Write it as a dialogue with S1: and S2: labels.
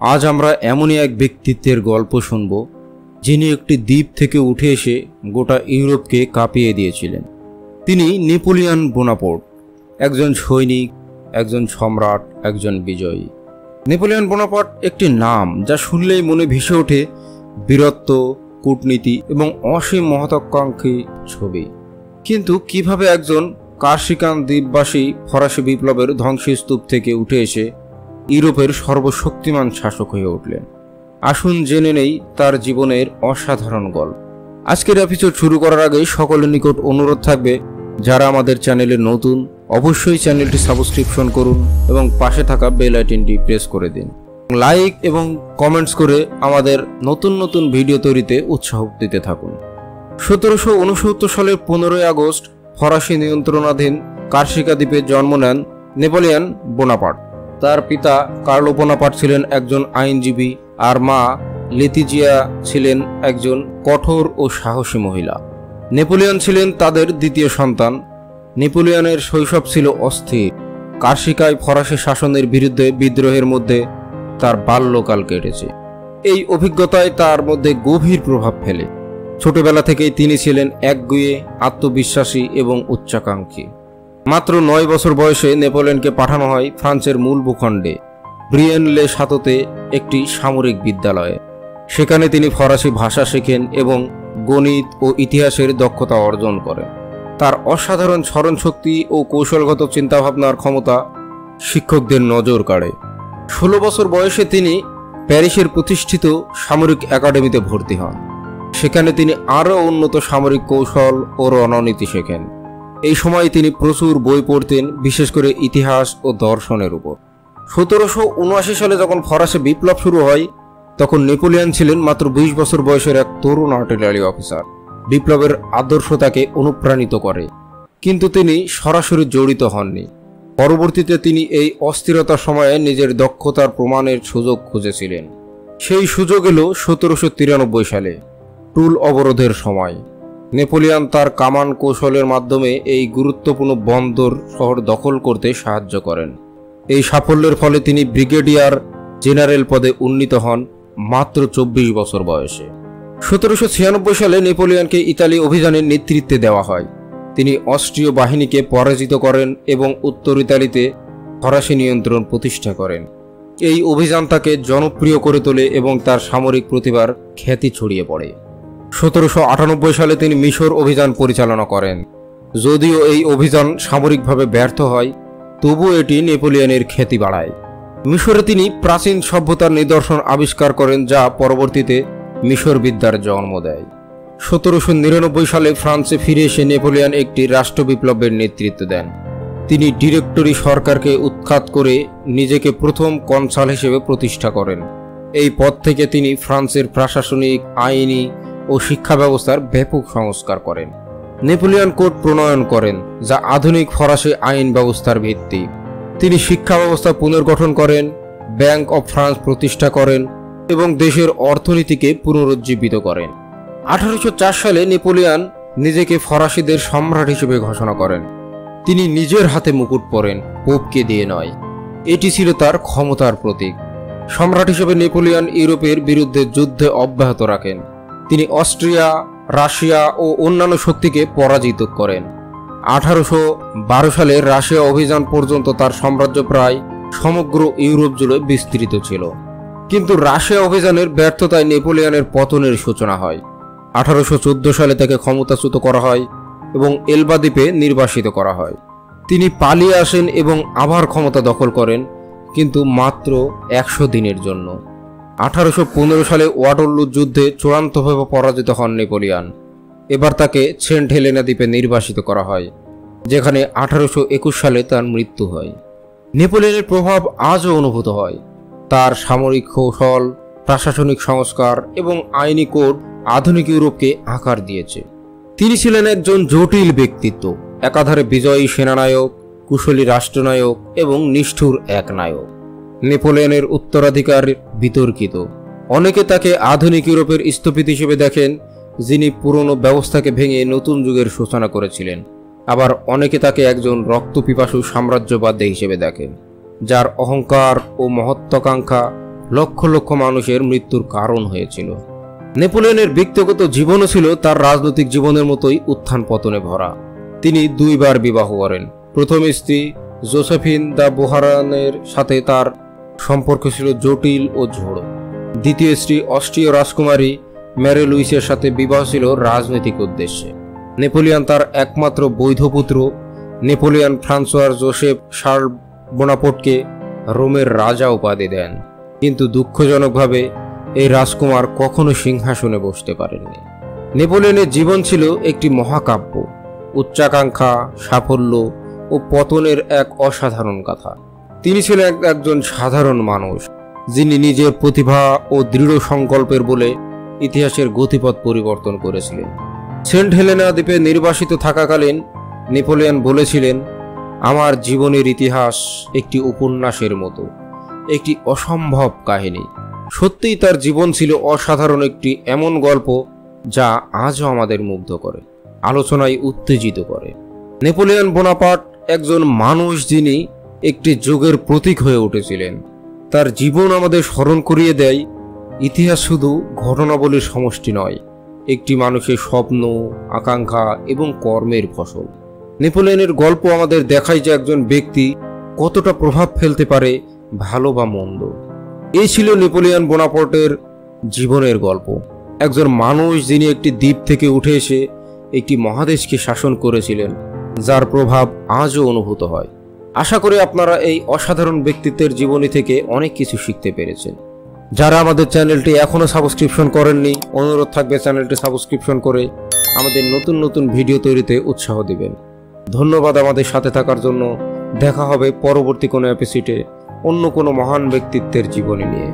S1: আজ আমরা এমনই এক ব্যক্তিত্বের গল্প শুনব যিনি একটি দ্বীপ থেকে উঠে এসে গোটা ইউরোপকে কাঁপিয়ে দিয়েছিলেন। তিনি নেপোলিয়ন বোনাপার্ট, একজন সৈনিক, একজন সম্রাট, একজন বিজয়ী। নেপোলিয়ন বোনাপার্ট একটি নাম যা শুনলেই মনে ভেসে ওঠে বীরত্ব, কূটনীতি এবং অসীম মহত্ত্বাকাঙ্ক্ষী ছবি। কিন্তু কিভাবে একজন কার্সিকান দ্বীপবাসী ফরাসি বিপ্লবের ধ্বংসস্তূপ থেকে উঠে এসে ইউরোপের সর্বশক্তিমান শাসক হয়ে উঠলেন? আসুন জেনে নেই তার জীবনের অসাধারণ গল্প। আজকের এপিসোড শুরু করার আগে সকলের নিকট অনুরোধ থাকবে, যারা আমাদের চ্যানেলে নতুন অবশ্যই চ্যানেলটি সাবস্ক্রিপশন করুন এবং পাশে থাকা বেল আইকনটি প্রেস করে দিন। লাইক এবং কমেন্টস করে আমাদের নতুন নতুন ভিডিও তৈরিতে উৎসাহ দিতে থাকুন। 1769 সালের 15 আগস্ট ফরাসি নিয়ন্ত্রণাধীন কার্সিকা দ্বীপে জন্ম নেন নেপোলিয়ন বোনাপার্ট। তার পিতা কার্লো বোনাপার্ট ছিলেন একজন আইনজীবী, আর মা লেতিজিয়া ছিলেন একজন কঠোর ও সাহসী মহিলা। নেপোলিয়ন ছিলেন তাদের দ্বিতীয় সন্তান। নেপোলিয়নের শৈশব ছিল অস্থির। কার্সিকায় ফরাসি শাসনের বিরুদ্ধে বিদ্রোহের মধ্যে তার বাল্যকাল কেটেছে। এই অভিজ্ঞতায় তার মধ্যে গভীর প্রভাব ফেলে। ছোটবেলা থেকেই তিনি ছিলেন একগুঁয়ে, আত্মবিশ্বাসী এবং উচ্চাকাঙ্ক্ষী। মাত্র 9 বছর বয়সে নেপোলিয়নকে পাঠানো হয় ফ্রান্সের মূল ভূখণ্ডে ব্রিয়েন-লে-শাতোতে একটি সামরিক বিদ্যালয়ে। সেখানে তিনি ফরাসি ভাষা শেখেন এবং গণিত ও ইতিহাসের দক্ষতা অর্জন করেন। তার অসাধারণ স্মরণশক্তি ও কৌশলগত চিন্তাভাবনার ক্ষমতা শিক্ষকদের নজর কাড়ে। 16 বছর বয়সে তিনি প্যারিসের প্রতিষ্ঠিত সামরিক একাডেমিতে ভর্তি হন। সেখানে তিনি আরও উন্নত সামরিক কৌশল ও রণনীতি শেখেন। এই সময় তিনি প্রচুর বই পড়তেন, বিশেষ করে ইতিহাস ও দর্শনের উপর। 1779 সালে যখন ফরাসি বিপ্লব শুরু হয়, তখন নেপোলিয়ন ছিলেন মাত্র 20 বছর বয়সের এক তরুণ আর্টিলারি অফিসার। বিপ্লবের আদর্শ তাকে অনুপ্রাণিত করে, কিন্তু তিনি সরাসরি জড়িত হননি। পরবর্তীতে তিনি এই অস্থিরতার সময়ে নিজের দক্ষতার প্রমাণের সুযোগ খুঁজেছিলেন। সেই সুযোগ এলো 1793 সালে, টুল অবরোধের সময়। নেপোলিয়ন তার কামান কৌশলের মাধ্যমে এই গুরুত্বপূর্ণ বন্দর শহর দখল করতে সাহায্য করেন। এই সাফল্যের ফলে তিনি ব্রিগেডিয়ার জেনারেল পদে উন্নীত হন মাত্র 24 বছর বয়সে। 1796 সালে নেপোলিয়নকে ইতালি অভিযানের নেতৃত্বে দেওয়া হয়। তিনি অস্ট্রীয় বাহিনীকে পরাজিত করেন এবং উত্তর ইতালিতে ফরাসি নিয়ন্ত্রণ প্রতিষ্ঠা করেন। এই অভিযান তাকে জনপ্রিয় করে তোলে এবং তার সামরিক প্রতিভার খ্যাতি ছড়িয়ে পড়ে। 1798 সালে তিনি মিশর অভিযান পরিচালনা করেন। যদিও এই অভিযান সামরিকভাবে ব্যর্থ হয়, তবুও এটি নেপোলিয়নের খ্যাতি বাড়ায়। মিশরে তিনি প্রাচীন সভ্যতার নিদর্শন আবিষ্কার করেন, যা পরবর্তীতে মিশর বিদ্যার জন্ম দেয়। 1799 সালে ফ্রান্সে ফিরে এসে নেপোলিয়ন একটি রাষ্ট্র বিপ্লবের নেতৃত্ব দেন। তিনি ডিরেক্টরি সরকারকে উৎখাত করে নিজেকে প্রথম কনসাল হিসেবে প্রতিষ্ঠা করেন। এই পদ থেকে তিনি ফ্রান্সের প্রশাসনিক, আইনি ও শিক্ষা ব্যবস্থার ব্যাপক সংস্কার করেন। নেপোলিয়ন কোড প্রণয়ন করেন, যা আধুনিক ফরাসি আইন ব্যবস্থার ভিত্তি। তিনি শিক্ষা ব্যবস্থা পুনর্গঠন করেন, ব্যাংক অব ফ্রান্স প্রতিষ্ঠা করেন এবং দেশের অর্থনীতিকে পুনরুজ্জীবিত করেন। 1804 সালে নেপোলিয়ন নিজেকে ফরাসিদের সম্রাট হিসেবে ঘোষণা করেন। তিনি নিজের হাতে মুকুট পরেন, পোপকে দিয়ে নয়। এটি ছিল তার ক্ষমতার প্রতীক। সম্রাট হিসেবে নেপোলিয়ন ইউরোপের বিরুদ্ধে যুদ্ধে অব্যাহত রাখেন। তিনি অস্ট্রিয়া, রাশিয়া ও অন্যান্য শক্তিকে পরাজিত করেন। 1812 সালে রাশিয়া অভিযান পর্যন্ত তার সাম্রাজ্য প্রায় সমগ্র ইউরোপ জুড়ে বিস্তৃত ছিল। কিন্তু রাশিয়া অভিযানের ব্যর্থতায় নেপোলিয়নের পতনের সূচনা হয়। 1814 সালে তাকে ক্ষমতাচ্যুত করা হয় এবং এলবা দ্বীপে নির্বাসিত করা হয়। তিনি পালিয়ে আসেন এবং আবার ক্ষমতা দখল করেন, কিন্তু মাত্র 100 দিনের জন্য। 1815 সালে ওয়াটারলু যুদ্ধে চূড়ান্তভাবে পরাজিত হন নেপোলিয়ন। এবার তাকে সেন্ট হেলেনা দ্বীপে নির্বাসিত করা হয়, যেখানে 1821 সালে তার মৃত্যু হয়। নেপোলিয়নের প্রভাব আজও অনুভূত হয়। তার সামরিক কৌশল, প্রশাসনিক সংস্কার এবং আইনি কোড আধুনিক ইউরোপকে আকার দিয়েছে। তিনি ছিলেন একজন জটিল ব্যক্তিত্ব, একাধারে বিজয়ী সেনানায়ক, কুশলী রাষ্ট্রনায়ক এবং নিষ্ঠুর এক নায়ক। নেপোলিয়নের উত্তরাধিকার বিতর্কিত। অনেকে তাকে আধুনিক ইউরোপের স্থপতি হিসেবে দেখেন, যিনি পুরনো ব্যবস্থাকে ভেঙে নতুন যুগের সূচনা করেছিলেন। আবার অনেকে তাকে একজন রক্তপিপাসু সাম্রাজ্যবাদী হিসেবে দেখেন, যার অহংকার ও মহত্ত্বাকাঙ্ক্ষা লক্ষ লক্ষ মানুষের মৃত্যুর কারণ হয়েছিল। নেপোলিয়নের ব্যক্তিগত জীবনও ছিল তার রাজনৈতিক জীবনের মতোই উত্থান পতনে ভরা। তিনি দুইবার বিবাহ করেন। প্রথম স্ত্রী জোসেফিন দ্য বোহারানের সাথে তার সম্পর্ক ছিল জটিল ও ঝোড়ো। দ্বিতীয় স্ত্রী অস্ট্রীয় রাজকুমারী ম্যারি লুইসের সাথে বিবাহ ছিল রাজনৈতিক উদ্দেশ্যে। নেপোলিয়ন তার একমাত্র বৈধ পুত্র নেপোলিয়ন ফ্রান্সোয়ার জোসেফ শার্ল বোনাপার্টকে রোমের রাজা উপাধি দেন, কিন্তু দুঃখজনকভাবে এই রাজকুমার কখনো সিংহাসনে বসতে পারেননি। নেপোলিয়নের জীবন ছিল একটি মহাকাব্য, উচ্চাকাঙ্ক্ষা, সাফল্য ও পতনের এক অসাধারণ কথা। তিনি ছিলেন একজন সাধারণ মানুষ, যিনি নিজের প্রতিভা ও দৃঢ় সংকল্পের বলে ইতিহাসের গতিপথ পরিবর্তন করেছিলেন। সেন্ট হেলেনা দ্বীপে নির্বাসিত থাকাকালীন নেপোলিয়ন বলেছিলেন, আমার জীবনের ইতিহাস একটি উপন্যাসের মতো, একটি অসম্ভব কাহিনী। সত্যিই তার জীবন ছিল অসাধারণ একটি এমন গল্প যা আজও আমাদের মুগ্ধ করে, আলোচনায় উত্তেজিত করে। নেপোলিয়ন বোনাপার্ট একজন মানুষ যিনি একটি যুগের প্রতীক হয়ে উঠেছিলেন। তার জীবন আমাদের স্মরণ করিয়ে দেয়, ইতিহাস শুধু ঘটনাবলীর সমষ্টি নয়, একটি মানুষের স্বপ্ন, আকাঙ্ক্ষা এবং কর্মের ফসল। নেপোলিয়নের গল্প আমাদের দেখায় যে একজন ব্যক্তি কতটা প্রভাব ফেলতে পারে, ভালো বা মন্দ। এই ছিল নেপোলিয়ন বোনাপার্টের জীবনের গল্প। একজন মানুষ যিনি একটি দ্বীপ থেকে উঠে এসে একটি মহাদেশকে শাসন করেছিলেন, যার প্রভাব আজও অনুভূত হয়। আশা করি আপনারা এই অসাধারণ ব্যক্তিত্বের জীবনী থেকে অনেক কিছু শিখতে পেরেছেন। যারা আমাদের চ্যানেলটি এখনো সাবস্ক্রিপশন করেননি, অনুরোধ থাকবে চ্যানেলটি সাবস্ক্রিপশন করে আমাদের নতুন নতুন ভিডিও তৈরিতে উৎসাহ দিবেন। ধন্যবাদ আমাদের সাথে থাকার জন্য। দেখা হবে পরবর্তী কোনো এপিসোডে অন্য কোনো মহান ব্যক্তিত্বের জীবনী নিয়ে।